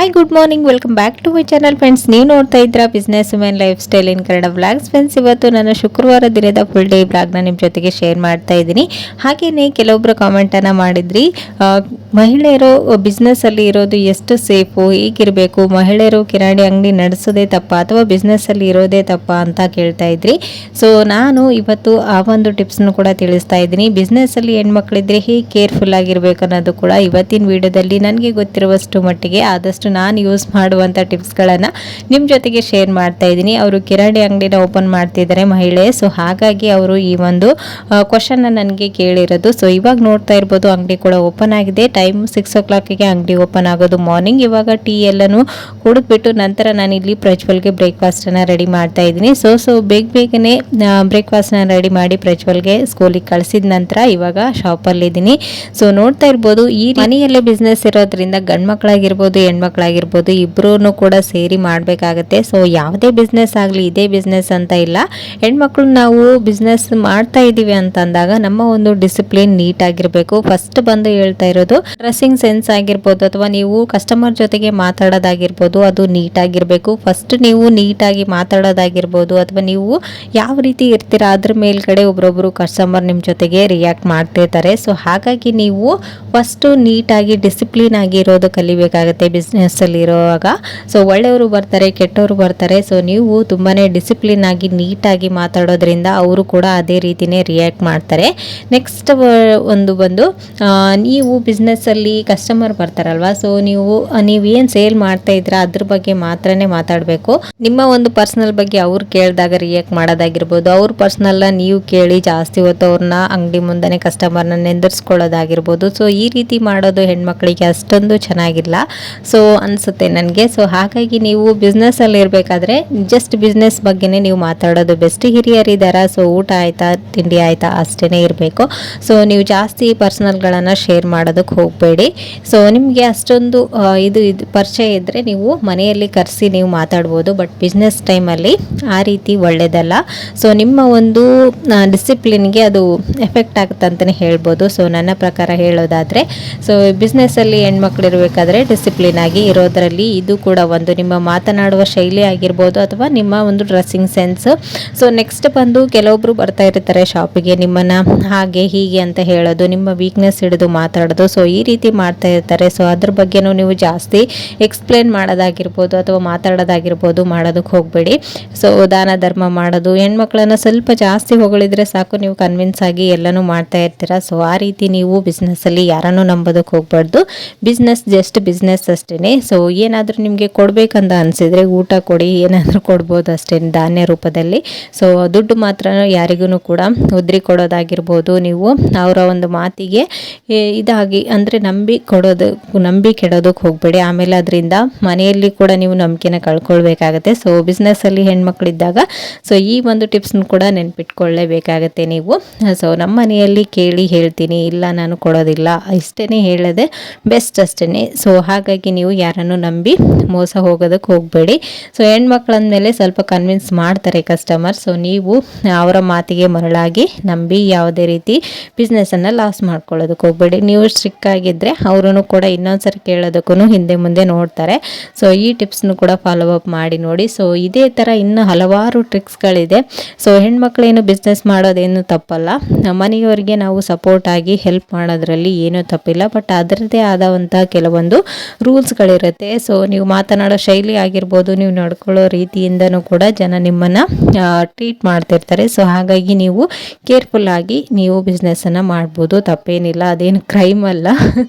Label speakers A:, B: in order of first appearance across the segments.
A: Hi good morning, welcome back to my channel friends. ನೀವು ನೋಡ್ತಾ ಇದ್ದೀರಾ business women lifestyle in Kannada vlogs. Friends, ಇವತ್ತು ನನ್ನ ಶುಕ್ರವಾರ ದಿನದ ಫುಲ್ ಡೇ ವ್ಲಾಗ್ನ ನಿಮ್ಮ ಜೊತೆಗೆ ಶೇರ್ ಮಾಡ್ತಾ ಇದ್ದೀನಿ. ಹಾಗೆಯೇ ಕೆಲವೊಬ್ಬರು ಕಾಮೆಂಟನ್ನು ಮಾಡಿದ್ರಿ, ಮಹಿಳೆಯರು ಬಿಸ್ನೆಸ್ಸಲ್ಲಿ ಇರೋದು ಎಷ್ಟು ಸೇಫು, ಹೇಗಿರಬೇಕು, ಮಹಿಳೆಯರು ಕಿರಾಣಿ ಅಂಗಡಿ ನಡೆಸೋದೇ ತಪ್ಪ ಅಥವಾ ಬಿಸ್ನೆಸ್ಸಲ್ಲಿ ಇರೋದೇ ತಪ್ಪ ಅಂತ ಕೇಳ್ತಾ ಇದ್ರಿ. ಸೊ ನಾನು ಇವತ್ತು ಆ ಒಂದು ಟಿಪ್ಸ್ನು ಕೂಡ ತಿಳಿಸ್ತಾ ಇದ್ದೀನಿ. ಬಿಸ್ನೆಸ್ಸಲ್ಲಿ ಹೆಣ್ಮಕ್ಳಿದ್ರೆ ಹೇಗೆ ಕೇರ್ಫುಲ್ ಆಗಿರಬೇಕು ಅನ್ನೋದು ಕೂಡ ಇವತ್ತಿನ ವಿಡಿಯೋದಲ್ಲಿ ನನಗೆ ಗೊತ್ತಿರುವಷ್ಟು ಮಟ್ಟಿಗೆ ಆದಷ್ಟು ನಾನು ಯೂಸ್ ಮಾಡುವಂಥ ಟಿಪ್ಸ್ಗಳನ್ನು ನಿಮ್ಮ ಜೊತೆಗೆ ಶೇರ್ ಮಾಡ್ತಾ ಇದ್ದೀನಿ. ಅವರು ಕಿರಾಣಿ ಅಂಗಡಿನ ಓಪನ್ ಮಾಡ್ತಿದ್ದಾರೆ ಮಹಿಳೆ. ಸೊ ಹಾಗಾಗಿ ಅವರು ಈ ಒಂದು ಕ್ವಶನ್ನ ನನಗೆ ಕೇಳಿರೋದು. ಸೊ ಇವಾಗ ನೋಡ್ತಾ ಇರ್ಬೋದು, ಅಂಗಡಿ ಕೂಡ ಓಪನ್ ಆಗಿದೆ. ಟೈಮ್ 6 o'clockಗೆ ಅಂಗಡಿ ಓಪನ್ ಆಗೋದು ಮಾರ್ನಿಂಗ್. ಇವಾಗ ಟೀ ಎಲ್ಲನೂ ಕುಡಿದ್ಬಿಟ್ಟು ನಂತರ ನಾನು ಇಲ್ಲಿ ಪ್ರಜ್ವಲ್ಗೆ ಬ್ರೇಕ್ಫಾಸ್ಟನ್ನು ರೆಡಿ ಮಾಡ್ತಾ ಇದ್ದೀನಿ. ಸೊ ಬೇಗನೆ ಬ್ರೇಕ್ಫಾಸ್ಟನ್ನ ರೆಡಿ ಮಾಡಿ ಪ್ರಜ್ವಲ್ಗೆ ಸ್ಕೂಲಿಗೆ ಕಳಿಸಿದ ನಂತರ ಇವಾಗ ಶಾಪಲ್ಲಿದ್ದೀನಿ. ಸೊ ನೋಡ್ತಾ ಇರ್ಬೋದು, ಈ ಮನೆಯಲ್ಲೇ ಬಿಸ್ನೆಸ್ ಇರೋದ್ರಿಂದ ಗಂಡು ಮಕ್ಕಳಾಗಿರ್ಬೋದು ಹೆಣ್ಮಕ್ಳಾಗಿರ್ಬೋದು ಇಬ್ಬರೂ ಕೂಡ ಸೇರಿ ಮಾಡಬೇಕಾಗತ್ತೆ. ಸೊ ಯಾವುದೇ ಬಿಸ್ನೆಸ್ ಆಗಲಿ ಇದೇ ಬಿಸ್ನೆಸ್ ಅಂತ ಇಲ್ಲ. ಹೆಣ್ಮಕ್ಳು ನಾವು ಬಿಸ್ನೆಸ್ ಮಾಡ್ತಾ ಇದ್ದೀವಿ ಅಂತ ಅಂದಾಗ ನಮ್ಮ ಒಂದು ಡಿಸಿಪ್ಲಿನ್ ನೀಟಾಗಿರಬೇಕು. ಫಸ್ಟ್ ಬಂದು ಹೇಳ್ತಾ ಇರೋದು ಡ್ರೆಸ್ಸಿಂಗ್ ಸೆನ್ಸ್ ಆಗಿರ್ಬೋದು ಅಥವಾ ನೀವು ಕಸ್ಟಮರ್ ಜೊತೆಗೆ ಮಾತಾಡೋದಾಗಿರ್ಬೋದು, ಅದು ನೀಟಾಗಿರಬೇಕು. ಫಸ್ಟ್ ನೀವು ನೀಟಾಗಿ ಮಾತಾಡೋದಾಗಿರ್ಬೋದು ಅಥವಾ ನೀವು ಯಾವ ರೀತಿ ಇರ್ತೀರಾ ಅದ್ರ ಮೇಲ್ಗಡೆ ಒಬ್ರೊಬ್ರು ಕಸ್ಟಮರ್ ನಿಮ್ಮ ಜೊತೆಗೆ ರಿಯಾಕ್ಟ್ ಮಾಡ್ತಿರ್ತಾರೆ. ಸೊ ಹಾಗಾಗಿ ನೀವು ಫಸ್ಟು ನೀಟಾಗಿ ಡಿಸಿಪ್ಲಿನ್ ಆಗಿ ಇರೋದು ಕಲಿಬೇಕಾಗುತ್ತೆ ಬಿಸ್ನೆಸ್ಸಲ್ಲಿ ಇರುವಾಗ. ಸೊ ಒಳ್ಳೆಯವರು ಬರ್ತಾರೆ, ಕೆಟ್ಟವರು ಬರ್ತಾರೆ. ಸೊ ನೀವು ತುಂಬಾ ಡಿಸಿಪ್ಲಿನ್ ಆಗಿ ನೀಟಾಗಿ ಮಾತಾಡೋದ್ರಿಂದ ಅವರು ಕೂಡ ಅದೇ ರೀತಿಯೇ ರಿಯಾಕ್ಟ್ ಮಾಡ್ತಾರೆ. ನೆಕ್ಸ್ಟ್ ಒಂದು ಬಂದು ನೀವು ಬಿಸ್ನೆಸ್ಸಲ್ಲಿ ಕಸ್ಟಮರ್ ಬರ್ತಾರಲ್ವ, ಸೊ ನೀವೇನು ಸೇಲ್ ಮಾಡ್ತಾ ಇದ್ದೀರಾ ಅದ್ರ ಬಗ್ಗೆ ಮಾತ್ರನೇ ಮಾತಾಡಬೇಕು. ನಿಮ್ಮ ಒಂದು ಪರ್ಸನಲ್ ಬಗ್ಗೆ ಅವ್ರು ಕೇಳಿದಾಗ ರಿಯಾಕ್ಟ್ ಮಾಡೋದಾಗಿರ್ಬೋದು, ಅವ್ರ ಪರ್ಸನಲ್ನ ನೀವು ಕೇಳಿ ಜಾಸ್ತಿ ಹೊತ್ತು ಅವ್ರನ್ನ ಅಂಗಡಿ ಮುಂದೆ ಕಸ್ಟಮರ್ನ ನೆಂದರ್ಸ್ಕೊಳ್ಳೋದಾಗಿರ್ಬೋದು. ಸೊ ಈ ರೀತಿ ಮಾಡೋದು ಹೆಣ್ಮಕ್ಳಿಗೆ ಅಷ್ಟೊಂದು ಚೆನ್ನಾಗಿಲ್ಲ ಸೊ ಅನಿಸುತ್ತೆ ನನಗೆ. ಸೊ ಹಾಗಾಗಿ ನೀವು ಬಿಸ್ನೆಸ್ಸಲ್ಲಿ ಇರಬೇಕಾದ್ರೆ ಜಸ್ಟ್ ಬಿಸ್ನೆಸ್ ಬಗ್ಗೆನೇ ನೀವು ಮಾತಾಡೋದು ಬೆಸ್ಟ್. ಹಿರಿಯರಿದ್ದಾರಾ, ಸೊ ಊಟ ಆಯಿತಾ, ತಿಂಡಿ ಆಯಿತಾ ಅಷ್ಟೇ ಇರಬೇಕು. ಸೊ ನೀವು ಜಾಸ್ತಿ ಪರ್ಸನಲ್ಗಳನ್ನು ಶೇರ್ ಮಾಡೋದಕ್ಕೆ ಹೋಗಬೇಡಿ. ಸೊ ನಿಮಗೆ ಅಷ್ಟೊಂದು ಇದು ಪರಿಚಯ ಇದ್ದರೆ ನೀವು ಮನೆಯಲ್ಲಿ ಕರೆಸಿ ನೀವು ಮಾತಾಡ್ಬೋದು. ಬಟ್ ಬಿಸ್ನೆಸ್ ಟೈಮಲ್ಲಿ ಆ ರೀತಿ ಒಳ್ಳೆಯದಲ್ಲ. ಸೊ ನಿಮ್ಮ ಒಂದು ಡಿಸಿಪ್ಲಿನ್ಗೆ ಅದು ಎಫೆಕ್ಟ್ ಆಗುತ್ತೆ ಅಂತಲೇ ಹೇಳ್ಬೋದು. ಸೊ ನನ್ನ ಪ್ರಕಾರ ಹೇಳೋದಾದರೆ, ಸೊ ಬಿಸ್ನೆಸ್ಸಲ್ಲಿ ಹೆಣ್ಮಕ್ಳು ಇರಬೇಕಾದ್ರೆ ಡಿಸಿಪ್ಲಿನ್ ಆಗಿ ಇರೋದರಲ್ಲಿ ಇದು ಕೂಡ ಒಂದು ನಿಮ್ಮ ಮಾತನಾಡುವ ಶೈಲಿ ಆಗಿರ್ಬೋದು ಅಥವಾ ನಿಮ್ಮ ಒಂದು ಡ್ರೆಸ್ಸಿಂಗ್ ಸೆನ್ಸ್. ಸೊ ನೆಕ್ಸ್ಟ್ ಬಂದು ಕೆಲವೊಬ್ರು ಬರ್ತಾ ಇರ್ತಾರೆ ಶಾಪಿಗೆ, ನಿಮ್ಮನ್ನು ಹಾಗೆ ಹೀಗೆ ಅಂತ ಹೇಳೋದು, ನಿಮ್ಮ ವೀಕ್ನೆಸ್ ಹಿಡಿದು ಮಾತಾಡೋದು. ಸೊ ಈ ರೀತಿ ಮಾಡ್ತಾ ಇರ್ತಾರೆ. ಸೊ ಅದ್ರ ಬಗ್ಗೆನೂ ನೀವು ಜಾಸ್ತಿ ಎಕ್ಸ್ಪ್ಲೇನ್ ಮಾಡೋದಾಗಿರ್ಬೋದು ಅಥವಾ ಮಾತಾಡೋದಾಗಿರ್ಬೋದು ಮಾಡೋದಕ್ಕೆ ಹೋಗಬೇಡಿ. ಸೊ ದಾನ ಧರ್ಮ ಮಾಡೋದು, ಹೆಣ್ಮಕ್ಳನ್ನು ಸ್ವಲ್ಪ ಜಾಸ್ತಿ ಹೊಗಳಿದ್ರೆ ಸಾಕು, ನೀವು ಕನ್ವಿನ್ಸ್ ಆಗಿ ಎಲ್ಲನೂ ಮಾಡ್ತಾ ಇರ್ತೀರ. ಸೊ ಆ ರೀತಿ ನೀವು ಬಿಸ್ನೆಸ್ಸಲ್ಲಿ ಯಾರನ್ನೂ ನಂಬೋದಕ್ಕೆ ಹೋಗಬಾರ್ದು. ಬಿಸ್ನೆಸ್ ಜಸ್ಟ್ ಬಿಸ್ನೆಸ್ ಅಷ್ಟೇ. ಸೊ ಏನಾದರೂ ನಿಮಗೆ ಕೊಡಬೇಕಂತ ಅನಿಸಿದರೆ ಊಟ ಕೊಡಿ, ಏನಾದರೂ ಕೊಡ್ಬೋದು ಅಷ್ಟೇ ಧಾನ್ಯ ರೂಪದಲ್ಲಿ. ಸೊ ದುಡ್ಡು ಮಾತ್ರ ಯಾರಿಗೂ ಕೂಡ ಉದ್ರಿ ಕೊಡೋದಾಗಿರ್ಬೋದು, ನೀವು ಅವರ ಒಂದು ಮಾತಿಗೆ ಇದಾಗಿ ಅಂದರೆ ನಂಬಿ ಕೆಡೋದಕ್ಕೆ ಹೋಗಬೇಡಿ. ಆಮೇಲೆ ಅದರಿಂದ ಮನೆಯಲ್ಲಿ ಕೂಡ ನೀವು ನಂಬಿಕೆನ ಕಳ್ಕೊಳ್ಬೇಕಾಗತ್ತೆ. ಸೊ ಬಿಸ್ನೆಸ್ಸಲ್ಲಿ ಹೆಣ್ಮಕ್ಳಿದ್ದಾಗ ಸೊ ಈ ಒಂದು ಟಿಪ್ಸ್ನ ಕೂಡ ನೆನ್ಪಿಟ್ಕೊಳ್ಳೇಬೇಕಾಗತ್ತೆ ನೀವು. ಸೊ ನಮ್ಮ ಮನೆಯಲ್ಲಿ ಕೇಳಿ ಹೇಳ್ತೀನಿ, ಇಲ್ಲ ನಾನು ಕೊಡೋದಿಲ್ಲ ಇಷ್ಟೇ ಹೇಳೋದೆ ಬೆಸ್ಟ್ ಅಷ್ಟೇ. ಸೊ ಹಾಗಾಗಿ ನೀವು ಯಾರನ್ನು ನಂಬಿ ಮೋಸ ಹೋಗೋದಕ್ಕೆ ಹೋಗಬೇಡಿ. ಸೊ ಹೆಣ್ಮಕ್ಳಂದಮೇಲೆ ಸ್ವಲ್ಪ ಕನ್ವಿನ್ಸ್ ಮಾಡ್ತಾರೆ ಕಸ್ಟಮರ್. ಸೊ ನೀವು ಅವರ ಮಾತಿಗೆ ಮರಳಾಗಿ ನಂಬಿ ಯಾವುದೇ ರೀತಿ ಬಿಸ್ನೆಸ್ಸನ್ನು ಲಾಸ್ ಮಾಡ್ಕೊಳ್ಳೋದಕ್ಕೆ ಹೋಗಬೇಡಿ. ನೀವು ಸ್ಟ್ರಿಕ್ ಆಗಿದ್ದರೆ ಅವರೂ ಕೂಡ ಇನ್ನೊಂದ್ಸರಿ ಕೇಳೋದಕ್ಕೂ ಹಿಂದೆ ಮುಂದೆ ನೋಡ್ತಾರೆ. ಸೊ ಈ ಟಿಪ್ಸ್ನು ಕೂಡ ಫಾಲೋ ಅಪ್ ಮಾಡಿ ನೋಡಿ. ಸೊ ಇದೇ ಥರ ಇನ್ನೂ ಹಲವಾರು ಟ್ರಿಕ್ಸ್ಗಳಿದೆ. ಸೊ ಹೆಣ್ಮಕ್ಳೇನು ಬಿಸ್ನೆಸ್ ಮಾಡೋದೇನು ತಪ್ಪಲ್ಲ, ಮನೆಯವರಿಗೆ ನಾವು ಸಪೋರ್ಟ್ ಆಗಿ ಹೆಲ್ಪ್ ಮಾಡೋದ್ರಲ್ಲಿ ಏನೂ ತಪ್ಪಿಲ್ಲ. ಬಟ್ ಅದರದ್ದೇ ಆದಂಥ ಕೆಲವೊಂದು ರೂಲ್ಸ್ಗಳಿರುತ್ತೆ. ಸೊ ನೀವು ಮಾತನಾಡೋ ಶೈಲಿ ಆಗಿರ್ಬೋದು, ನೀವು ನಡ್ಕೊಳ್ಳೋ ರೀತಿಯಿಂದನೂ ಕೂಡ ಜನ ನಿಮ್ಮನ್ನು ಟ್ರೀಟ್ ಮಾಡ್ತಿರ್ತಾರೆ. ಸೊ ಹಾಗಾಗಿ ನೀವು ಕೇರ್ಫುಲ್ ಆಗಿ ನೀವು ಬಿಸ್ನೆಸ್ಸನ್ನು ಮಾಡ್ಬೋದು, ತಪ್ಪೇನಿಲ್ಲ, ಅದೇನು ಕ್ರೈಮ್ ಅಲ್ಲ.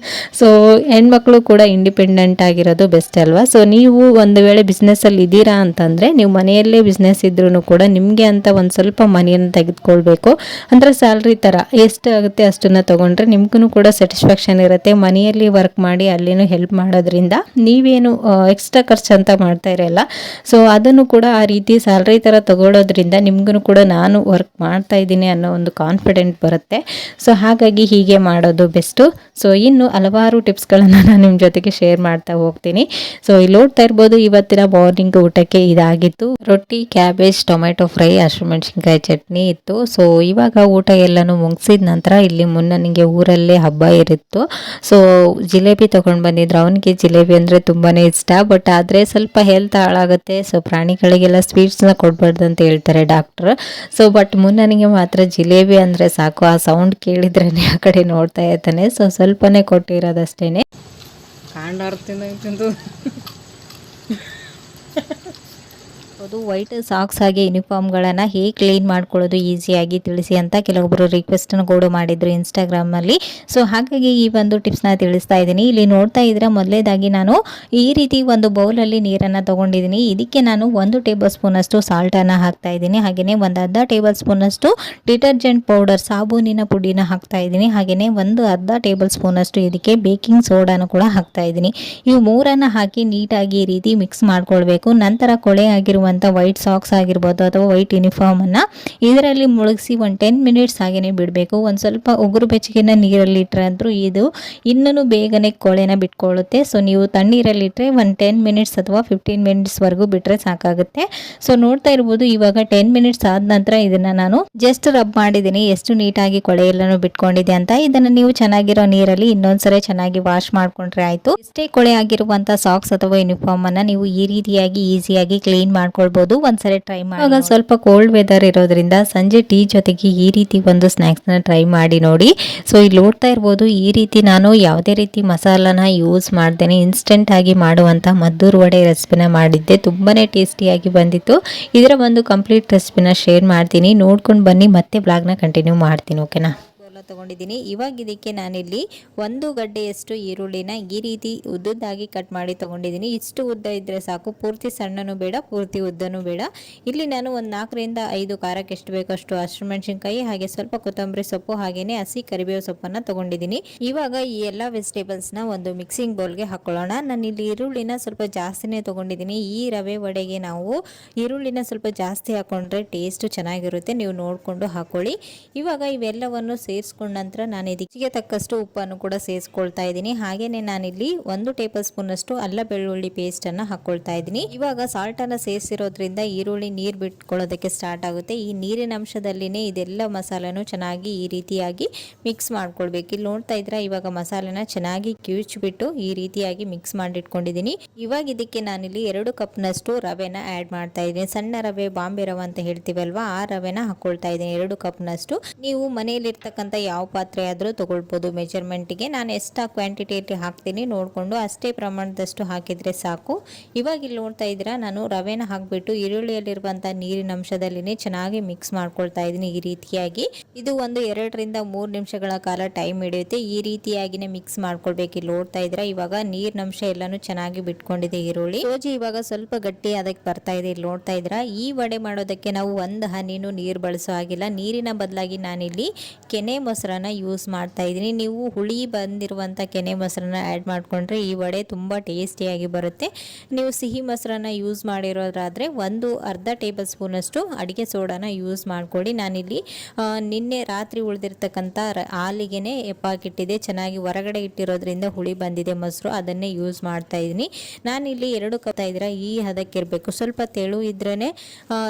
A: ಸೊ ಹೆಣ್ಮಕ್ಳು ಕೂಡ ಇಂಡಿಪೆಂಡೆಂಟ್ ಆಗಿರೋದು ಬೆಸ್ಟ್ ಅಲ್ವಾ. ಸೊ ನೀವು ಒಂದು ವೇಳೆ ಬಿಸ್ನೆಸ್ಸಲ್ಲಿ ಇದ್ದೀರಾ ಅಂತಂದರೆ ನೀವು ಮನೆಯಲ್ಲೇ ಬಿಸ್ನೆಸ್ ಇದ್ರೂ ಕೂಡ ನಿಮಗೆ ಅಂತ ಒಂದು ಸ್ವಲ್ಪ ಮನಿಯನ್ನು ತೆಗೆದುಕೊಳ್ಬೇಕು. ಅಂದರೆ ಸ್ಯಾಲ್ರಿ ಥರ ಎಷ್ಟು ಆಗುತ್ತೆ ಅಷ್ಟನ್ನು ತೊಗೊಂಡ್ರೆ ನಿಮ್ಗೂ ಕೂಡ ಸ್ಯಾಟಿಸ್ಫ್ಯಾಕ್ಷನ್ ಇರುತ್ತೆ. ಮನೆಯಲ್ಲಿ ವರ್ಕ್ ಮಾಡಿ ಅಲ್ಲಿನೂ ಹೆಲ್ಪ್ ಮಾಡೋದ್ರಿಂದ ನೀವೇನು ಎಕ್ಸ್ಟ್ರಾ ಖರ್ಚು ಅಂತ ಮಾಡ್ತಾ ಇರಲ್ಲ. ಸೊ ಅದನ್ನು ಕೂಡ ಆ ರೀತಿ ಸ್ಯಾಲ್ರಿ ಥರ ತಗೊಳ್ಳೋದ್ರಿಂದ ನಿಮ್ಗೂ ಕೂಡ ನಾನು ವರ್ಕ್ ಮಾಡ್ತಾ ಇದ್ದೀನಿ ಅನ್ನೋ ಒಂದು ಕಾನ್ಫಿಡೆಂಟ್ ಬರುತ್ತೆ. ಸೊ ಹಾಗಾಗಿ ಹೀಗೆ ಮಾಡೋದು ಬೆಸ್ಟು. ಸೊ ಇನ್ನು ಹಲವಾರು ಟಿಪ್ಸ್ಗಳನ್ನು ನಾನು ನಿಮ್ಮ ಜೊತೆಗೆ ಶೇರ್ ಮಾಡ್ತಾ ಹೋಗ್ತೀನಿ. ಸೊ ಇಲ್ಲಿ ನೋಡ್ತಾ ಇರ್ಬೋದು, ಇವತ್ತಿನ ಮಾರ್ನಿಂಗ್ ಊಟಕ್ಕೆ ಇದಾಗಿತ್ತು. ರೊಟ್ಟಿ, ಕ್ಯಾಬೇಜ್, ಟೊಮೆಟೊ ಫ್ರೈ, ಹಸಿಮೆಣಸಿನ್ಕಾಯಿ ಚಟ್ನಿ ಇತ್ತು. ಸೊ ಇವಾಗ ಊಟ ಎಲ್ಲನೂ ಮುಗಿಸಿದ ನಂತರ ಇಲ್ಲಿ ಮುನ್ನನಿಗೆ ಊರಲ್ಲೇ ಹಬ್ಬ ಇರಿತ್ತು. ಸೊ ಜಿಲೇಬಿ ತೊಗೊಂಡು ಬಂದಿದ್ರು, ಅವನಿಗೆ ಜಿಲೇಬಿ ಅಂದರೆ ತುಂಬಾ ಇಷ್ಟ. ಬಟ್ ಆದರೆ ಸ್ವಲ್ಪ ಹೆಲ್ತ್ ಹಾಳಾಗುತ್ತೆ. ಸೊ ಪ್ರಾಣಿಗಳಿಗೆಲ್ಲ ಸ್ವೀಟ್ಸ್ನ ಕೊಡಬಾರ್ದು ಅಂತ ಹೇಳ್ತಾರೆ ಡಾಕ್ಟ್ರ್. ಸೊ ಬಟ್ ಮುನ್ನನಿಗೆ ಮಾತ್ರ ಜಿಲೇಬಿ ಅಂದರೆ ಸಾಕು, ಆ ಸೌಂಡ್ ಕೇಳಿದ್ರೇ ಆ ಕಡೆ ನೋಡ್ತಾ ಇರ್ತಾನೆ. ಸೊ ಸ್ವಲ್ಪನೇ ಕೊಟ್ಟಿರೋದಷ್ಟೇ. ಅದು ವೈಟ್ ಸಾಕ್ಸ್ ಹಾಗೆ ಯೂನಿಫಾರ್ಮ್ಗಳನ್ನು ಹೇಗೆ ಕ್ಲೀನ್ ಮಾಡ್ಕೊಳ್ಳೋದು ಈಸಿಯಾಗಿ ತಿಳಿಸಿ ಅಂತ ಕೆಲವೊಬ್ಬರು ರಿಕ್ವೆಸ್ಟನ್ನು ಕೂಡ ಮಾಡಿದ್ರು ಇನ್ಸ್ಟಾಗ್ರಾಮಲ್ಲಿ. ಸೊ ಹಾಗಾಗಿ ಈ ಒಂದು ಟಿಪ್ಸ್ನ ತಿಳಿಸ್ತಾ ಇದ್ದೀನಿ. ಇಲ್ಲಿ ನೋಡ್ತಾ ಇದ್ರೆ ಮೊದಲೇದಾಗಿ ನಾನು ಈ ರೀತಿ ಒಂದು ಬೌಲಲ್ಲಿ ನೀರನ್ನು ತೊಗೊಂಡಿದ್ದೀನಿ. ಇದಕ್ಕೆ ನಾನು 1 ಟೇಬಲ್ ಸ್ಪೂನಷ್ಟು ಸಾಲ್ಟನ್ನು ಹಾಕ್ತಾ ಇದ್ದೀನಿ. ಹಾಗೆಯೇ ಒಂದು ಅರ್ಧ ಟೇಬಲ್ ಸ್ಪೂನಷ್ಟು ಡಿಟರ್ಜೆಂಟ್ ಪೌಡರ್ ಸಾಬೂನಿನ ಪುಡಿನ ಹಾಕ್ತಾ ಇದ್ದೀನಿ. ಹಾಗೆಯೇ ಒಂದು ಅರ್ಧ ಟೇಬಲ್ ಸ್ಪೂನಷ್ಟು ಇದಕ್ಕೆ ಬೇಕಿಂಗ್ ಸೋಡಾನು ಕೂಡ ಹಾಕ್ತಾ ಇದ್ದೀನಿ. ಇವು ಮೂರನ್ನು ಹಾಕಿ ನೀಟಾಗಿ ಈ ರೀತಿ ಮಿಕ್ಸ್ ಮಾಡ್ಕೊಳ್ಬೇಕು. ನಂತರ ಕೊಳೆ ಆಗಿರುವಂಥ ವೈಟ್ ಸಾಕ್ಸ್ ಆಗಿರ್ಬೋದು ಅಥವಾ ವೈಟ್ ಯೂನಿಫಾರ್ಮನ್ನು ಇದರಲ್ಲಿ ಮುಳುಗಿಸಿ ಒಂದು 10 ಮಿನಿಟ್ಸ್ ಹಾಗೆಯೇ ಬಿಡಬೇಕು. ಒಂದು ಸ್ವಲ್ಪ ಉಗುರು ಬೆಚ್ಚಗಿನ ನೀರಲ್ಲಿ ಇಟ್ಟರೆ ಅಂದರೂ ಇದು ಇನ್ನೂ ಬೇಗನೆ ಕೊಳೆನ ಬಿಟ್ಕೊಳ್ಳುತ್ತೆ. ಸೊ ನೀವು ತಣ್ಣೀರಲ್ಲಿಟ್ಟರೆ ಒಂದು 10 ಮಿನಿಟ್ಸ್ ಅಥವಾ 15 ಮಿನಿಟ್ಸ್ವರೆಗೂ ಬಿಟ್ಟರೆ ಸಾಕಾಗುತ್ತೆ. ಸೊ ನೋಡ್ತಾ ಇರ್ಬೋದು ಇವಾಗ 10 ಮಿನಿಟ್ಸ್ ಆದ ನಂತರ ಇದನ್ನು ನಾನು ಜಸ್ಟ್ ರಬ್ ಮಾಡಿದ್ದೀನಿ, ಎಷ್ಟು ನೀಟಾಗಿ ಕೊಳೆ ಎಲ್ಲನೂ ಬಿಟ್ಕೊಂಡಿದೆ ಅಂತ. ಇದನ್ನು ನೀವು ಚೆನ್ನಾಗಿರೋ ನೀರಲ್ಲಿ ಇನ್ನೊಂದ್ಸರಿ ಚೆನ್ನಾಗಿ ವಾಶ್ ಮಾಡ್ಕೊಂಡ್ರೆ ಆಯಿತು. ಎಷ್ಟೇ ಕೊಳೆ ಆಗಿರುವಂಥ ಸಾಕ್ಸ್ ಅಥವಾ ಯೂನಿಫಾರ್ಮನ್ನು ನೀವು ಈ ರೀತಿಯಾಗಿ ಈಸಿಯಾಗಿ ಕ್ಲೀನ್ ಮಾಡ್ಕೊಳ್ಬೋದು. ಒಂದ್ಸರಿ ಟ್ರೈ ಮಾಡಿ. ಇವಾಗ ಸ್ವಲ್ಪ ಕೋಲ್ಡ್ ವೆದರ್ ಇರೋದ್ರಿಂದ ಸಂಜೆ ಟೀ ಜೊತೆಗೆ ಈ ರೀತಿ ಒಂದು ಸ್ನ್ಯಾಕ್ಸ್ನ ಟ್ರೈ ಮಾಡಿ ನೋಡಿ. ಸೊ ಇಲ್ಲಿ ನೋಡ್ತಾ ಇರ್ಬೋದು ಈ ರೀತಿ ನಾನು ಯಾವುದೇ ರೀತಿ ಮಸಾಲಾನ ಯೂಸ್ ಮಾಡ್ದೇನೆ ಇನ್ಸ್ಟೆಂಟ್ ಆಗಿ ಮಾಡುವಂಥ ಮದ್ದೂರು ವಡೆ ರೆಸಿಪಿನ ಮಾಡಿದ್ದೆ. ತುಂಬಾ ಟೇಸ್ಟಿಯಾಗಿ ಬಂದಿತ್ತು. ಇದರ ಒಂದು ಕಂಪ್ಲೀಟ್ ರೆಸಿಪಿನ ಶೇರ್ ಮಾಡ್ತೀನಿ, ನೋಡ್ಕೊಂಡು ಬನ್ನಿ. ಮತ್ತೆ ಬ್ಲಾಗ್ನ ಕಂಟಿನ್ಯೂ ಮಾಡ್ತೀನಿ. ಓಕೆನಾ? ತಗೊಂಡಿದ್ದೀನಿ. ಇವಾಗ ಇದಕ್ಕೆ ನಾನಿಲ್ಲಿ 1 ಗಡ್ಡೆಯಷ್ಟು ಈರುಳ್ಳಿನ ಈ ರೀತಿ ಉದ್ದದ್ದಾಗಿ ಕಟ್ ಮಾಡಿ ತಗೊಂಡಿದ್ದೀನಿ. ಇಷ್ಟು ಉದ್ದ ಇದ್ದರೆ ಸಾಕು, ಪೂರ್ತಿ ಸಣ್ಣನೂ ಬೇಡ ಪೂರ್ತಿ ಉದ್ದನೂ ಬೇಡ. ಇಲ್ಲಿ ನಾನು ಒಂದು 4 ರಿಂದ 5 ಖಾರಕ್ಕೆ ಎಷ್ಟು ಬೇಕಷ್ಟು ಹಸಿಮೆಣಸಿನಕಾಯಿ ಹಾಗೆ ಸ್ವಲ್ಪ ಕೊತ್ತಂಬರಿ ಸೊಪ್ಪು ಹಾಗೆಯೇ ಹಸಿ ಕರಿಬೇವು ಸೊಪ್ಪನ್ನು ತಗೊಂಡಿದ್ದೀನಿ. ಇವಾಗ ಈ ಎಲ್ಲ ವೆಜಿಟೇಬಲ್ಸ್ನ ಒಂದು ಮಿಕ್ಸಿಂಗ್ ಬೌಲ್ಗೆ ಹಾಕೊಳ್ಳೋಣ. ನಾನು ಇಲ್ಲಿ ಈರುಳ್ಳಿನ ಸ್ವಲ್ಪ ಜಾಸ್ತಿನೇ ತಗೊಂಡಿದ್ದೀನಿ. ಈ ರವೆ ವಡೆಗೆ ನಾವು ಈರುಳ್ಳಿನ ಸ್ವಲ್ಪ ಜಾಸ್ತಿ ಹಾಕೊಂಡ್ರೆ ಟೇಸ್ಟ್ ಚೆನ್ನಾಗಿರುತ್ತೆ, ನೀವು ನೋಡಿಕೊಂಡು ಹಾಕೊಳ್ಳಿ. ಇವಾಗ ಇವೆಲ್ಲವನ್ನು ಸೇರಿಸ್ಕೊಂಡ ನಂತರ ನಾನು ಇದಕ್ಕೆ ತಕ್ಕಷ್ಟು ಉಪ್ಪನ್ನು ಕೂಡ ಸೇರಿಸ್ಕೊಳ್ತಾ ಇದ್ದೀನಿ. ಹಾಗೇನೆ ನಾನಿಲ್ಲಿ 1 ಟೇಬಲ್ ಸ್ಪೂನ್ ಅಷ್ಟು ಅಲ್ಲ ಬೆಳ್ಳುಳ್ಳಿ ಪೇಸ್ಟ್ ಅನ್ನ ಹಾಕೊಳ್ತಾ ಇದ್ದೀನಿ. ಇವಾಗ ಸಾಲ್ಟ್ ಅನ್ನ ಸೇರಿಸಿರೋದ್ರಿಂದ ಈರುಳ್ಳಿ ನೀರು ಬಿಟ್ಕೊಳ್ಳೋದಕ್ಕೆ ಸ್ಟಾರ್ಟ್ ಆಗುತ್ತೆ. ಈ ನೀರಿನ ಅಂಶದಲ್ಲಿನೇ ಇದೆಲ್ಲ ಮಸಾಲೆನೂ ಚೆನ್ನಾಗಿ ಈ ರೀತಿಯಾಗಿ ಮಿಕ್ಸ್ ಮಾಡ್ಕೊಳ್ಬೇಕು. ಇಲ್ಲಿ ನೋಡ್ತಾ ಇದ್ರೆ ಇವಾಗ ಮಸಾಲೆನ ಚೆನ್ನಾಗಿ ಕಿವುಚ್ಬಿಟ್ಟು ಈ ರೀತಿಯಾಗಿ ಮಿಕ್ಸ್ ಮಾಡಿಟ್ಕೊಂಡಿದ್ದೀನಿ. ಇವಾಗ ಇದಕ್ಕೆ ನಾನಿಲ್ಲಿ 2 ಕಪ್ನಷ್ಟು ರವೆನ ಆ್ಯಡ್ ಮಾಡ್ತಾ ಇದ್ದೀನಿ. ಸಣ್ಣ ರವೆ, ಬಾಂಬೆ ರವೆ ಅಂತ ಹೇಳ್ತೀವಲ್ವಾ, ಆ ರವೆನ ಹಾಕೊಳ್ತಾ ಇದ್ದೀನಿ 2 ಕಪ್ನಷ್ಟು. ನೀವು ಮನೆಯಲ್ಲಿರ್ತಕ್ಕಂಥ ಯಾವ ಪಾತ್ರೆ ಆದರೂ ತಗೊಳ್ಬೋದು. ಮೆಜರ್ಮೆಂಟಿಗೆ ನಾನು ಎಷ್ಟು ಕ್ವಾಂಟಿಟಿ ಹಾಕ್ತೀನಿ ನೋಡಿಕೊಂಡು ಅಷ್ಟೇ ಪ್ರಮಾಣದಷ್ಟು ಹಾಕಿದರೆ ಸಾಕು. ಇವಾಗ ಇಲ್ಲಿ ನೋಡ್ತಾ ಇದ್ದೀರಾ ನಾನು ರವೆನ ಹಾಕಿಬಿಟ್ಟು ಈರುಳ್ಳಿಯಲ್ಲಿರುವಂಥ ನೀರಿನ ಅಂಶದಲ್ಲಿನೇ ಚೆನ್ನಾಗಿ ಮಿಕ್ಸ್ ಮಾಡ್ಕೊಳ್ತಾ ಇದ್ದೀನಿ ಈ ರೀತಿಯಾಗಿ. ಇದು ಒಂದು 2 ರಿಂದ 3 ನಿಮಿಷಗಳ ಕಾಲ ಟೈಮ್ ಹಿಡಿಯುತ್ತೆ. ಈ ರೀತಿಯಾಗಿನೇ ಮಿಕ್ಸ್ ಮಾಡ್ಕೊಳ್ಬೇಕು. ಇಲ್ಲಿ ನೋಡ್ತಾ ಇದ್ದೀರಾ ಇವಾಗ ನೀರಿನ ಅಂಶ ಎಲ್ಲಾನು ಚೆನ್ನಾಗಿ ಬಿಟ್ಕೊಂಡಿದೆ ಈರುಳ್ಳಿ. ಸೋಜಿ ಇವಾಗ ಸ್ವಲ್ಪ ಗಟ್ಟಿ ಅದಕ್ಕೆ ಬರ್ತಾ ಇದೆ. ಇಲ್ಲಿ ನೋಡ್ತಾ ಇದ್ದೀರಾ ಈ ವಡೆ ಮಾಡೋದಕ್ಕೆ ನಾವು 1 ಹನಿನೂ ನೀರು ಬಳಸೋ ಆಗಿಲ್ಲ. ನೀರಿನ ಬದಲಾಗಿ ನಾನಿಲ್ಲಿ ಕೆನೆ ಮೊಸರನ್ನ ಯೂಸ್ ಮಾಡ್ತಾ ಇದ್ದೀನಿ. ನೀವು ಹುಳಿ ಬಂದಿರುವಂಥ ಕೆನೆ ಮೊಸರನ್ನ ಆ್ಯಡ್ ಮಾಡಿಕೊಂಡ್ರೆ ಈ ವಡೆ ತುಂಬ ಟೇಸ್ಟಿಯಾಗಿ ಬರುತ್ತೆ. ನೀವು ಸಿಹಿ ಮೊಸರನ್ನ ಯೂಸ್ ಮಾಡಿರೋದ್ರಾದರೆ ಅರ್ಧ ಟೇಬಲ್ ಸ್ಪೂನಷ್ಟು ಅಡುಗೆ ಸೋಡಾನ ಯೂಸ್ ಮಾಡ್ಕೊಳ್ಳಿ. ನಾನಿಲ್ಲಿ ನಿನ್ನೆ ರಾತ್ರಿ ಉಳಿದಿರ್ತಕ್ಕಂಥ ಹಾಲಿಗೆನೆ ಎಪ್ಪಾಕಿಟ್ಟಿದೆ, ಚೆನ್ನಾಗಿ ಹೊರಗಡೆ ಇಟ್ಟಿರೋದ್ರಿಂದ ಹುಳಿ ಬಂದಿದೆ ಮೊಸರು, ಅದನ್ನೇ ಯೂಸ್ ಮಾಡ್ತಾ ಇದ್ದೀನಿ. ನಾನಿಲ್ಲಿ 2 ಕಪ್ ಇದ್ರೆ ಈ ಹದಕ್ಕಿರಬೇಕು. ಸ್ವಲ್ಪ ತೆಳು ಇದ್ರೇ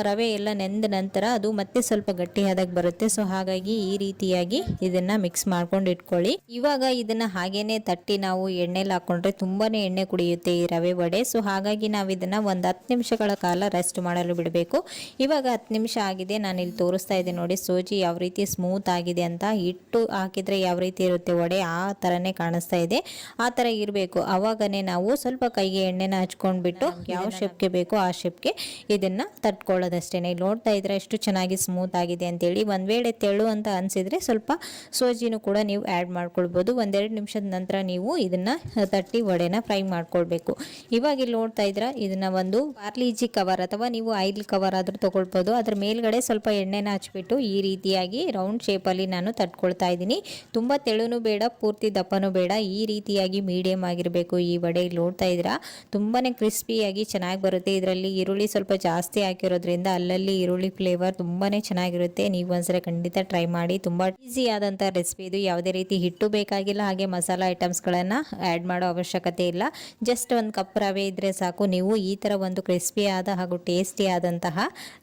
A: ರವೆ ಎಲ್ಲ ನೆಂದ ನಂತರ ಅದು ಮತ್ತೆ ಸ್ವಲ್ಪ ಗಟ್ಟಿ ಹದಕ್ಕೆ ಬರುತ್ತೆ. ಸೊ ಹಾಗಾಗಿ ಈ ರೀತಿಯಾಗಿ ಇದನ್ನ ಮಿಕ್ಸ್ ಮಾಡ್ಕೊಂಡು ಇಟ್ಕೊಳ್ಳಿ. ಇವಾಗ ಇದನ್ನ ಹಾಗೇನೆ ತಟ್ಟಿ ನಾವು ಎಣ್ಣೆಲಿ ಹಾಕೊಂಡ್ರೆ ತುಂಬಾನೇ ಎಣ್ಣೆ ಕುಡಿಯುತ್ತೆ ಈ ರವೆ ವಡೆ. ಸೊ ಹಾಗಾಗಿ ನಾವು ಇದನ್ನ ಒಂದು 10 ನಿಮಿಷಗಳ ಕಾಲ ರೆಸ್ಟ್ ಮಾಡಲು ಬಿಡಬೇಕು. ಇವಾಗ 10 ನಿಮಿಷ ಆಗಿದೆ. ನಾನು ಇಲ್ಲಿ ತೋರಿಸ್ತಾ ಇದ್ದೆ ನೋಡಿ ಸೋಜಿ ಯಾವ ರೀತಿ ಸ್ಮೂತ್ ಆಗಿದೆ ಅಂತ. ಹಿಟ್ಟು ಹಾಕಿದ್ರೆ ಯಾವ ರೀತಿ ಇರುತ್ತೆ ವಡೆ ಆ ಥರನೇ ಕಾಣಿಸ್ತಾ ಇದೆ. ಆ ಥರ ಇರಬೇಕು. ಅವಾಗನೇ ನಾವು ಸ್ವಲ್ಪ ಕೈಗೆ ಎಣ್ಣೆನ ಹಚ್ಕೊಂಡ್ಬಿಟ್ಟು ಯಾವ ಶೇಪ್ಗೆ ಬೇಕೋ ಆ ಶೇಪ್ಗೆ ಇದನ್ನ ತಟ್ಕೊಳ್ಳೋದಷ್ಟೇನೆ. ಇಲ್ಲಿ ನೋಡ್ತಾ ಇದ್ರೆ ಎಷ್ಟು ಚೆನ್ನಾಗಿ ಸ್ಮೂತ್ ಆಗಿದೆ ಅಂತೇಳಿ. ಒಂದು ವೇಳೆ ತೆಳು ಅಂತ ಅನಿಸಿದ್ರೆ ಸ್ವಲ್ಪ ಸೋಜಿನೂ ಕೂಡ ನೀವು ಆ್ಯಡ್ ಮಾಡ್ಕೊಳ್ಬೋದು. 1-2 ನಿಮಿಷದ ನಂತರ ನೀವು ಇದನ್ನ ತಟ್ಟಿ ವಡೆನ ಫ್ರೈ ಮಾಡ್ಕೊಳ್ಬೇಕು. ಇವಾಗ ಇಲ್ಲಿ ನೋಡ್ತಾ ಇದ್ರ ಇದನ್ನ ಒಂದು ಪಾರ್ಲಿಜಿ ಕವರ್ ಅಥವಾ ನೀವು ಆಯಿಲ್ ಕವರ್ ಆದ್ರೂ ತಗೊಳ್ಬೋದು. ಅದ್ರ ಮೇಲ್ಗಡೆ ಸ್ವಲ್ಪ ಎಣ್ಣೆನ ಹಚ್ಬಿಟ್ಟು ಈ ರೀತಿಯಾಗಿ ರೌಂಡ್ ಶೇಪಲ್ಲಿ ನಾನು ತಟ್ಕೊಳ್ತಾ ಇದ್ದೀನಿ. ತುಂಬ ತೆಳುನೂ ಬೇಡ ಪೂರ್ತಿ ದಪ್ಪನೂ ಬೇಡ, ಈ ರೀತಿಯಾಗಿ ಮೀಡಿಯಂ ಆಗಿರಬೇಕು ಈ ವಡೆ. ಇಲ್ಲಿ ನೋಡ್ತಾ ಇದ್ರ ತುಂಬಾನೇ ಕ್ರಿಸ್ಪಿಯಾಗಿ ಚೆನ್ನಾಗಿ ಬರುತ್ತೆ. ಇದರಲ್ಲಿ ಈರುಳ್ಳಿ ಸ್ವಲ್ಪ ಜಾಸ್ತಿ ಹಾಕಿರೋದ್ರಿಂದ ಅಲ್ಲಲ್ಲಿ ಈರುಳ್ಳಿ ಫ್ಲೇವರ್ ತುಂಬಾನೇ ಚೆನ್ನಾಗಿರುತ್ತೆ. ನೀವು ಒಂದ್ಸರಿ ಖಂಡಿತ ಟ್ರೈ ಮಾಡಿ. ತುಂಬಾ ಈಸಿ ಆದಂಥ ರೆಸಿಪಿ ಇದು. ಯಾವುದೇ ರೀತಿ ಹಿಟ್ಟು ಬೇಕಾಗಿಲ್ಲ, ಹಾಗೆ ಮಸಾಲ ಐಟಮ್ಸ್ಗಳನ್ನು ಆ್ಯಡ್ ಮಾಡೋ ಅವಶ್ಯಕತೆ ಇಲ್ಲ. ಜಸ್ಟ್ ಒಂದು ಕಪ್ ರವೆ ಇದ್ದರೆ ಸಾಕು, ನೀವು ಈ ಥರ ಒಂದು ಕ್ರಿಸ್ಪಿ ಆದ ಹಾಗೂ ಟೇಸ್ಟಿ ಆದಂತಹ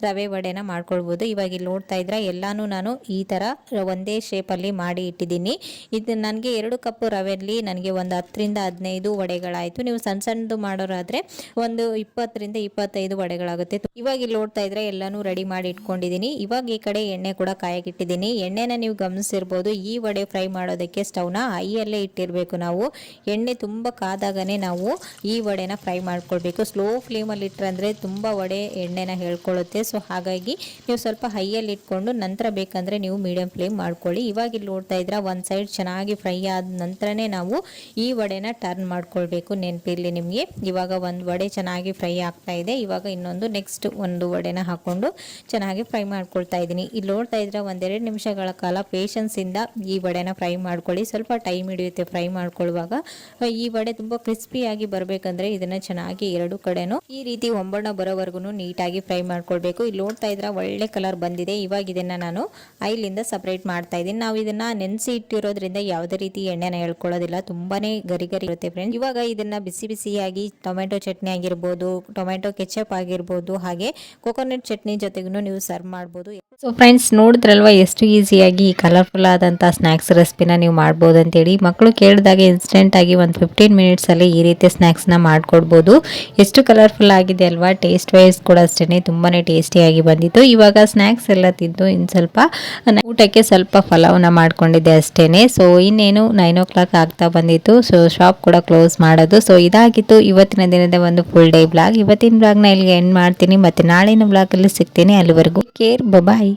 A: ರವೆ ವಡೆನ ಮಾಡ್ಕೊಳ್ಬೋದು. ಇವಾಗ ಇಲ್ಲಿ ನೋಡ್ತಾ ಇದ್ರೆ ಎಲ್ಲಾನು ನಾನು ಈ ಥರ ಒಂದೇ ಶೇಪಲ್ಲಿ ಮಾಡಿ ಇಟ್ಟಿದ್ದೀನಿ. ಇದು ನನಗೆ 2 ಕಪ್ ರವೆಯಲ್ಲಿ ನನಗೆ ಒಂದು 10ರಿಂದ 15 ವಡೆಗಳಾಯಿತು. ನೀವು ಸಣ್ಣ ಸಣ್ಣದು ಮಾಡೋರಾದರೆ ಒಂದು 20ರಿಂದ 25 ವಡೆಗಳಾಗುತ್ತೆ. ಇವಾಗ ಇಲ್ಲಿ ನೋಡ್ತಾ ಇದ್ರೆ ಎಲ್ಲಾನು ರೆಡಿ ಮಾಡಿ ಇಟ್ಕೊಂಡಿದ್ದೀನಿ. ಇವಾಗ ಈ ಕಡೆ ಎಣ್ಣೆ ಕೂಡ ಕಾಯಕ್ಕಿಟ್ಟಿದ್ದೀನಿ. ಎಣ್ಣೆನ ನೀವು ಗಮನಿಸಿರ್ಬೋದು, ಈ ವಡೆ ಫ್ರೈ ಮಾಡೋದಕ್ಕೆ ಸ್ಟವ್ನ ಹೈಯಲ್ಲೇ ಇಟ್ಟಿರಬೇಕು. ನಾವು ಎಣ್ಣೆ ತುಂಬ ಕಾದಾಗನೇ ನಾವು ಈ ವಡೆನ ಫ್ರೈ ಮಾಡ್ಕೊಳ್ಬೇಕು. ಸ್ಲೋ ಫ್ಲೇಮಲ್ಲಿ ಇಟ್ಟರೆ ಅಂದರೆ ತುಂಬ ವಡೆ ಎಣ್ಣೆನ ಹೇಳ್ಕೊಳ್ಳುತ್ತೆ. ಸೊ ಹಾಗಾಗಿ ನೀವು ಸ್ವಲ್ಪ ಹೈಯಲ್ಲಿ ಇಟ್ಕೊಂಡು ನಂತರ ಬೇಕಂದರೆ ನೀವು ಮೀಡಿಯಂ ಫ್ಲೇಮ್ ಮಾಡ್ಕೊಳ್ಳಿ. ಇವಾಗ ಇಲ್ಲಿ ನೋಡ್ತಾ ಇದ್ರೆ ಒಂದು ಸೈಡ್ ಚೆನ್ನಾಗಿ ಫ್ರೈ ಆದ ನಂತರನೇ ನಾವು ಈ ವಡೆನ ಟರ್ನ್ ಮಾಡ್ಕೊಳ್ಬೇಕು. ನೆನಪಿರಲಿ ನಿಮಗೆ. ಇವಾಗ ಒಂದು ವಡೆ ಚೆನ್ನಾಗಿ ಫ್ರೈ ಆಗ್ತಾ ಇದೆ. ಇವಾಗ ಇನ್ನೊಂದು ನೆಕ್ಸ್ಟ್ ಒಂದು ವಡೆನ ಹಾಕೊಂಡು ಚೆನ್ನಾಗಿ ಫ್ರೈ ಮಾಡ್ಕೊಳ್ತಾ ಇದ್ದೀನಿ. ಇಲ್ಲಿ ನೋಡ್ತಾ ಇದ್ರೆ 1-2 ನಿಮಿಷಗಳ ಕಾಲ ಪೇಷನ್ಸಿಂದ ಈ ವಡೆನ ಫ್ರೈ ಮಾಡ್ಕೊಳ್ಳಿ. ಸ್ವಲ್ಪ ಟೈಮ್ ಹಿಡಿಯುತ್ತೆ ಫ್ರೈ ಮಾಡ್ಕೊಳ್ಳುವಾಗ. ಈ ವಡೆ ತುಂಬ ಕ್ರಿಸ್ಪಿಯಾಗಿ ಬರಬೇಕಂದ್ರೆ ಇದನ್ನ ಚೆನ್ನಾಗಿ 2 ಕಡೆನೂ ಈ ರೀತಿ ಒಂಬಣ್ಣ ಬರೋವರೆಗೂ ನೀಟಾಗಿ ಫ್ರೈ ಮಾಡ್ಕೊಳ್ಬೇಕು. ಇಲ್ಲಿ ನೋಡ್ತಾ ಇದ್ರೆ ಒಳ್ಳೆ ಕಲರ್ ಬಂದಿದೆ. ಇವಾಗ ಇದನ್ನ ನಾನು ಆಯಿಲಿಂದ ಸಪರೇಟ್ ಮಾಡ್ತಾ ಇದ್ದೀನಿ. ನಾವು ಇದನ್ನ ನೆನೆಸಿ ಇಟ್ಟಿರೋದ್ರಿಂದ ಯಾವುದೇ ರೀತಿ ಎಣ್ಣೆನ ಹೇಳ್ಕೊಳ್ಳೋದಿಲ್ಲ, ತುಂಬಾನೇ ಗರಿ ಗರಿ ಇರುತ್ತೆ ಫ್ರೆಂಡ್ಸ್. ಇವಾಗ ಇದನ್ನ ಬಿಸಿ ಬಿಸಿಯಾಗಿ ಟೊಮೆಟೊ ಚಟ್ನಿ ಆಗಿರ್ಬೋದು, ಟೊಮೆಟೊ ಕೆಚಪ್ ಆಗಿರ್ಬೋದು, ಹಾಗೆ ಕೊಕೊನಟ್ ಚಟ್ನಿ ಜೊತೆಗೂ ನೀವು ಸರ್ವ್ ಮಾಡ್ಬೋದು. ಸೊ ಫ್ರೆಂಡ್ಸ್, ನೋಡಿದ್ರಲ್ವಾ ಎಷ್ಟು ಈಸಿಯಾಗಿ ಕಲರ್ಫುಲ್ ಆದಂಥ ಸ್ನ್ಯಾಕ್ಸ್ ರೆಸಿಪಿನ ನೀವು ಮಾಡ್ಬೋದು ಅಂತೇಳಿ. ಮಕ್ಕಳು ಕೇಳಿದಾಗ ಇನ್ಸ್ಟೆಂಟಾಗಿ ಒಂದು 15 ಮಿನಿಟ್ಸಲ್ಲಿ ಈ ರೀತಿ ಸ್ನ್ಯಾಕ್ಸ್ನ ಮಾಡಿಕೊಡ್ಬೋದು. ಎಷ್ಟು ಕಲರ್ಫುಲ್ ಆಗಿದೆ ಅಲ್ವಾ. ಟೇಸ್ಟ್ ವೈಸ್ ಕೂಡ ಅಷ್ಟೇ ತುಂಬಾ ಟೇಸ್ಟಿಯಾಗಿ ಬಂದಿತ್ತು. ಇವಾಗ ಸ್ನ್ಯಾಕ್ಸ್ ಎಲ್ಲ ತಿಂದು ಇನ್ನು ಸ್ವಲ್ಪ ಊಟಕ್ಕೆ ಸ್ವಲ್ಪ ಪಲಾವ್ನ ಮಾಡ್ಕೊಂಡಿದ್ದೆ ಅಷ್ಟೇ. ಸೊ ಇನ್ನೇನು 9 o'clock ಆಗ್ತಾ ಬಂದಿತ್ತು. ಸೊ ಶಾಪ್ ಕೂಡ ಕ್ಲೋಸ್ ಮಾಡೋದು. ಸೊ ಇದಾಗಿತ್ತು ಇವತ್ತಿನ ದಿನದ ಒಂದು ಫುಲ್ ಡೇ ಬ್ಲಾಗ್. ಇವತ್ತಿನ ಬ್ಲಾಗ್ನ ಇಲ್ಲಿಗೆ ಎಂಡ್ ಮಾಡ್ತೀನಿ. ಮತ್ತು ನಾಳಿನ ಬ್ಲಾಗಲ್ಲಿ ಸಿಗ್ತೀನಿ. ಅಲ್ಲಿವರೆಗೂ ಕೇರ್, ಬಾಯ್.